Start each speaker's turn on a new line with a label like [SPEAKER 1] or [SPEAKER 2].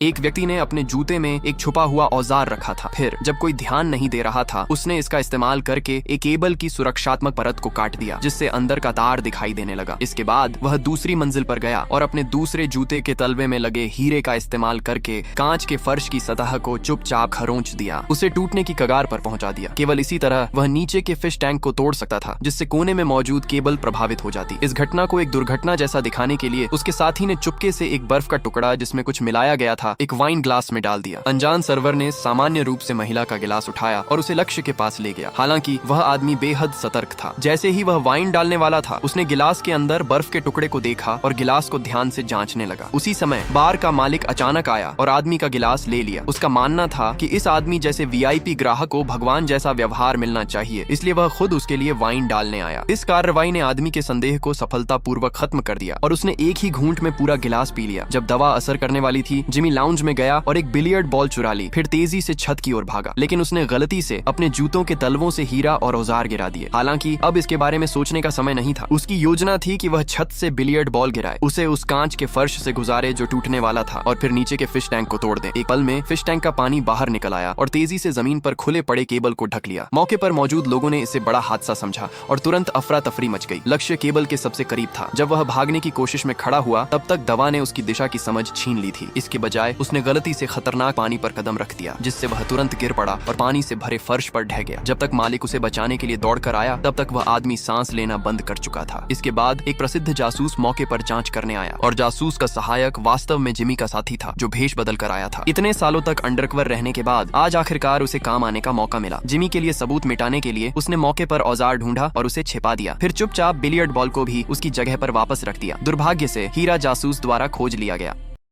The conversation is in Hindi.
[SPEAKER 1] एक व्यक्ति ने अपने जूते में एक छुपा हुआ औजार रखा था। फिर जब कोई ध्यान नहीं दे रहा था, उसने इसका इस्तेमाल करके एक केबल की सुरक्षात्मक परत को काट दिया, जिससे अंदर का तार दिखाई देने लगा। इसके बाद वह दूसरी मंजिल पर गया और अपने दूसरे जूते के तलवे में लगे हीरे का इस्तेमाल करके कांच के फर्श की सतह को चुपचाप खरोंच दिया, उसे टूटने की कगार पर पहुंचा दिया। केवल इसी तरह वह नीचे के फिश टैंक को तोड़ सकता था, जिससे कोने में मौजूद केबल प्रभावित हो जाती। इस घटना को एक दुर्घटना जैसा दिखाने के लिए उसके साथी ने चुपके से एक बर्फ का टुकड़ा जिसमें कुछ मिलाया गया था एक वाइन ग्लास में डाल दिया। अनजान सर्वर ने सामान्य रूप से महिला का गिलास उठाया और उसे लक्ष्य के पास ले गया। हालांकि वह आदमी बेहद सतर्क था। जैसे ही वह वाइन डालने वाला था, उसने गिलास के अंदर बर्फ के टुकड़े को देखा और गिलास को ध्यान से जांचने लगा। उसी समय बार का मालिक अचानक आया और आदमी का गिलास ले लिया। उसका मानना था कि इस आदमी जैसे वीआईपी ग्राहक को भगवान जैसा व्यवहार मिलना चाहिए, इसलिए वह खुद उसके लिए वाइन डालने आया। इस कार्रवाई ने आदमी के संदेह को सफलतापूर्वक खत्म कर दिया और उसने एक ही घूंट में पूरा गिलास पी लिया। जब दवा असर करने वाली थी, जिमी लाउंज में गया और एक बिलियर्ड बॉल चुरा ली, फिर तेजी से छत की ओर भागा, लेकिन उसने गलती से अपने जूतों के तलवों से हीरा और औजार गिरा दिए। हालांकि अब इसके बारे में सोचने का समय नहीं था। उसकी योजना थी कि वह छत से बिलियर्ड बॉल गिराए, उसे उस कांच के फर्श से गुजारे जो टूटने वाला था, और फिर नीचे के फिश टैंक को तोड़ दे। एक पल में फिश टैंक का पानी बाहर निकल आया और तेजी से जमीन पर खुले पड़े केबल को ढक लिया। मौके पर मौजूद लोगों ने इसे बड़ा हादसा समझा और तुरंत अफरा तफरी मच गई। लक्ष्य केबल के सबसे करीब था। जब वह भागने की कोशिश में खड़ा हुआ, तब तक दवा ने उसकी दिशा की समझ छीन ली थी। इसके बजाय उसने गलती से खतरनाक पानी पर कदम रख दिया, जिससे वह तुरंत गिर पड़ा और पानी से भरे फर्श पर ढह गया। जब तक मालिक उसे बचाने के लिए दौड़कर आया, तब तक वह आदमी सांस लेना बंद कर चुका था। इसके बाद एक प्रसिद्ध जासूस मौके पर जांच करने आया और जासूस का सहायक वास्तव में जिमी का साथी था, जो भेष बदल कर आया था। इतने सालों तक अंडरकवर रहने के बाद आज आखिरकार उसे काम आने का मौका मिला। जिमी के लिए सबूत मिटाने के लिए उसने मौके पर औजार ढूंढा और उसे छिपा दिया। फिर चुपचाप बिलियर्ड बॉल को भी उसकी जगह पर वापस रख दिया। दुर्भाग्य से हीरा जासूस द्वारा खोज लिया गया।